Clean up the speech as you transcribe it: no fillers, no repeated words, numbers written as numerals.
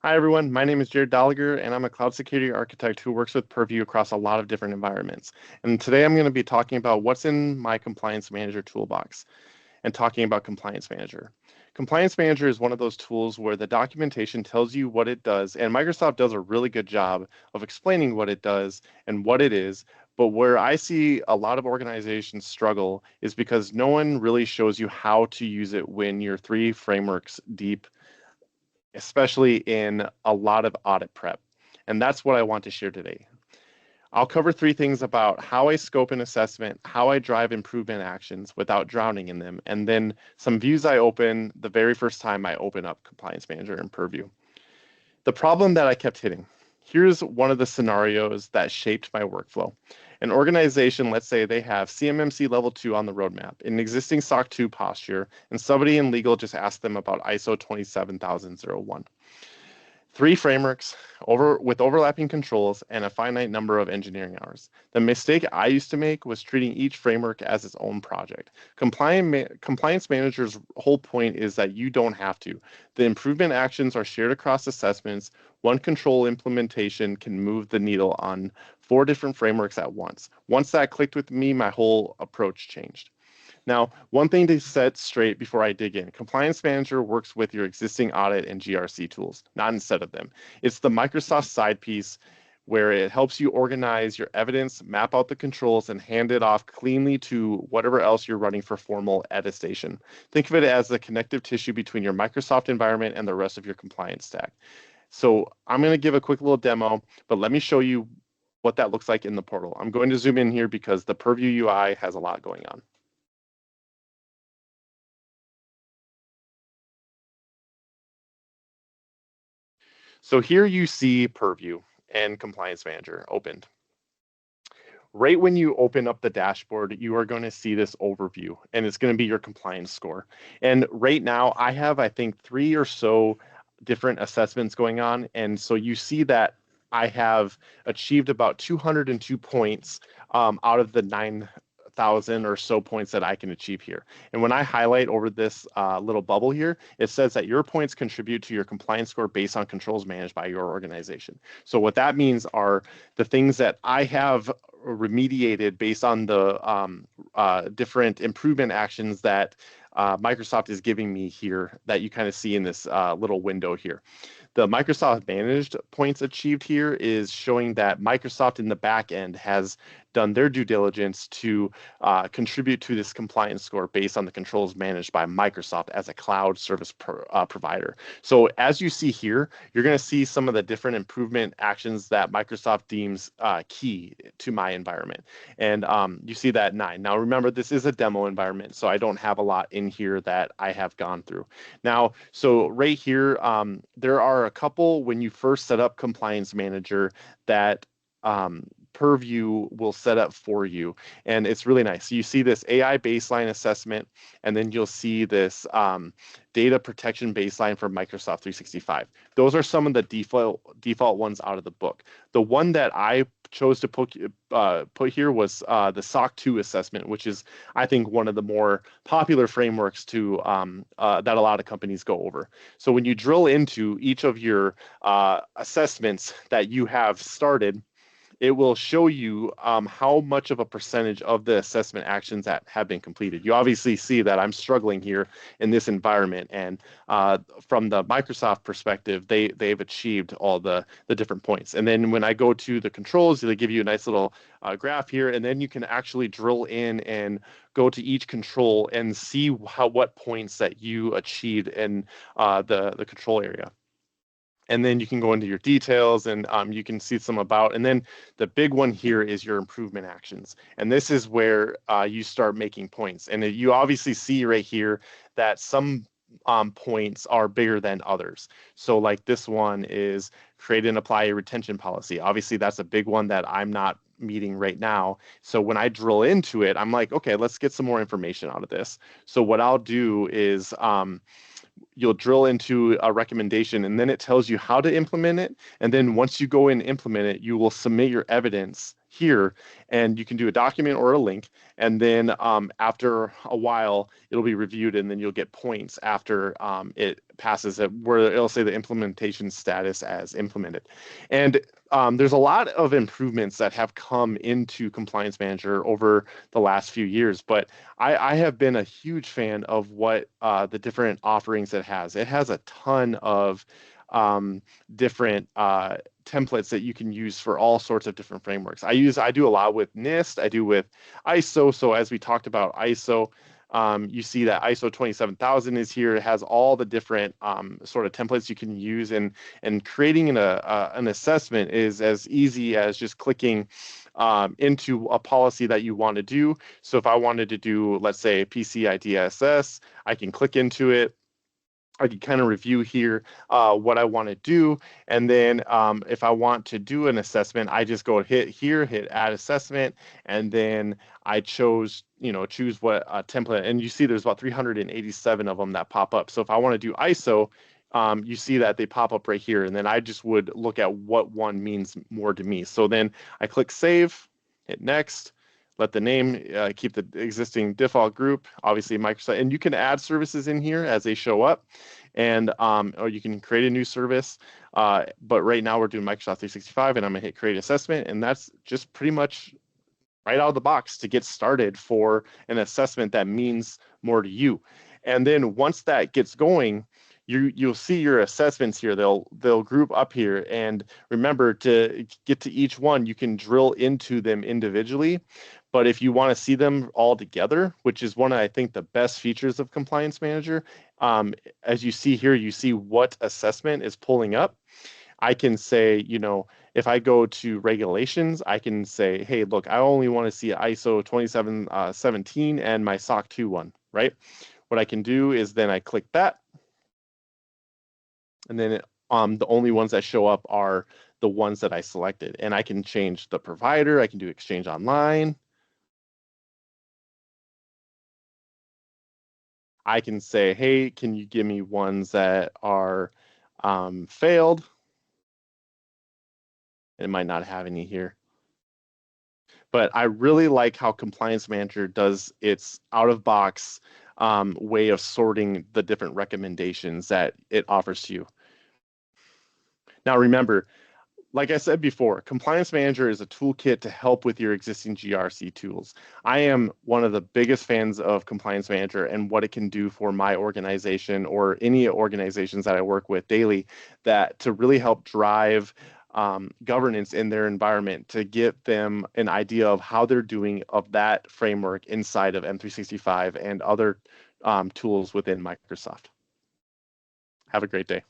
Hi, everyone. My name is Jerrad Dahlager, and I'm a cloud security architect who works with Purview across a lot of different environments. And today I'm going to be talking about what's in my Compliance Manager toolbox and talking about Compliance Manager. Compliance Manager is one of those tools where the documentation tells you what it does, and Microsoft does a really good job of explaining what it does and what it is. But where I see a lot of organizations struggle is because no one really shows you how to use it when you're three frameworks deep, especially in a lot of audit prep. And that's what I want to share today. I'll cover three things about how I scope an assessment, how I drive improvement actions without drowning in them, and then some views I open the very first time I open up Compliance Manager in Purview. The problem that I kept hitting. Here's one of the scenarios that shaped my workflow. An organization, let's say they have CMMC level 2 on the roadmap, an existing SOC 2 posture, and somebody in legal just asked them about ISO 27001. Three frameworks with overlapping controls and a finite number of engineering hours. The mistake I used to make was treating each framework as its own project. Compliance Manager's whole point is that you don't have to. The improvement actions are shared across assessments. One control implementation can move the needle on 4 different frameworks at once. Once that clicked with me, my whole approach changed. Now, one thing to set straight before I dig in, Compliance Manager works with your existing audit and GRC tools, not instead of them. It's the Microsoft side piece where it helps you organize your evidence, map out the controls, and hand it off cleanly to whatever else you're running for formal attestation. Think of it as the connective tissue between your Microsoft environment and the rest of your compliance stack. So I'm going to give a quick little demo, but let me show you what that looks like in the portal. I'm going to zoom in here because the Purview UI has a lot going on. So here you see Purview and Compliance Manager opened. Right when you open up the dashboard, you are going to see this overview, and it's going to be your compliance score. And right now, I have, I think, 3 or so different assessments going on. And so you see that I have achieved about 202 points out of the 9,000 or so points that I can achieve here. And when I highlight over this little bubble here, it says that your points contribute to your compliance score based on controls managed by your organization. So what that means are the things that I have remediated based on the different improvement actions that Microsoft is giving me here that you kind of see in this little window here. The Microsoft managed points achieved here is showing that Microsoft in the back end has done their due diligence to contribute to this compliance score based on the controls managed by Microsoft as a cloud service provider. So as you see here, you're going to see some of the different improvement actions that Microsoft deems key to my environment. And you see that 9. Now remember, this is a demo environment, so I don't have a lot in here that I have gone through. Now, so right here, there are a couple when you first set up Compliance Manager that Purview will set up for you. And it's really nice. So you see this AI baseline assessment, and then you'll see this data protection baseline for Microsoft 365. Those are some of the default ones out of the book. The one that I chose to put here was the SOC 2 assessment, which is, I think, one of the more popular frameworks to that a lot of companies go over. So when you drill into each of your assessments that you have started, it will show you how much of a percentage of the assessment actions that have been completed. You obviously see that I'm struggling here in this environment, and from the Microsoft perspective, they've achieved all the different points. And then when I go to the controls, they give you a nice little graph here, and then you can actually drill in and go to each control and see what points that you achieved in the control area. And then you can go into your details and you can see some about. And then the big one here is your improvement actions. And this is where you start making points. And you obviously see right here that some points are bigger than others. So like this one is create and apply a retention policy. Obviously, that's a big one that I'm not meeting right now. So when I drill into it, I'm like, okay, let's get some more information out of this. So what I'll do is you'll drill into a recommendation, and then it tells you how to implement it. And then once you go and implement it, you will submit your evidence here, and you can do a document or a link, and then after a while it'll be reviewed, and then you'll get points after it passes it, where it'll say the implementation status as implemented. And there's a lot of improvements that have come into Compliance Manager over the last few years, but I have been a huge fan of what the different offerings it has. It has a ton of different templates that you can use for all sorts of different frameworks. I do a lot with NIST, I do with ISO. So as we talked about ISO, you see that ISO 27000 is here. It has all the different sort of templates you can use, and creating an assessment is as easy as just clicking into a policy that you want to do. So if I wanted to do, let's say, PCI-DSS, I can click into it. I can kind of review here what I want to do. And then if I want to do an assessment, I just go hit here, hit add assessment, and then I choose what template. And you see there's about 387 of them that pop up. So if I want to do ISO, you see that they pop up right here. And then I just would look at what one means more to me. So then I click save, hit next. Let the name, keep the existing default group, obviously Microsoft, and you can add services in here as they show up, and or you can create a new service. But right now we're doing Microsoft 365, and I'm gonna hit create assessment, and that's just pretty much right out of the box to get started for an assessment that means more to you. And then once that gets going, you'll see your assessments here. They'll group up here, and remember, to get to each one, you can drill into them individually. But if you want to see them all together, which is one of, I think, the best features of Compliance Manager, as you see here, you see what assessment is pulling up. I can say, if I go to regulations, I can say, hey, look, I only want to see ISO 2717 and my SOC 2 one, right? What I can do is then I click that, and then the only ones that show up are the ones that I selected. And I can change the provider. I can do Exchange Online. I can say, hey, can you give me ones that are failed? It might not have any here. But I really like how Compliance Manager does its out-of-box way of sorting the different recommendations that it offers to you. Now, remember, like I said before, Compliance Manager is a toolkit to help with your existing GRC tools. I am one of the biggest fans of Compliance Manager and what it can do for my organization or any organizations that I work with daily, that to really help drive governance in their environment, to get them an idea of how they're doing of that framework inside of M365 and other tools within Microsoft. Have a great day.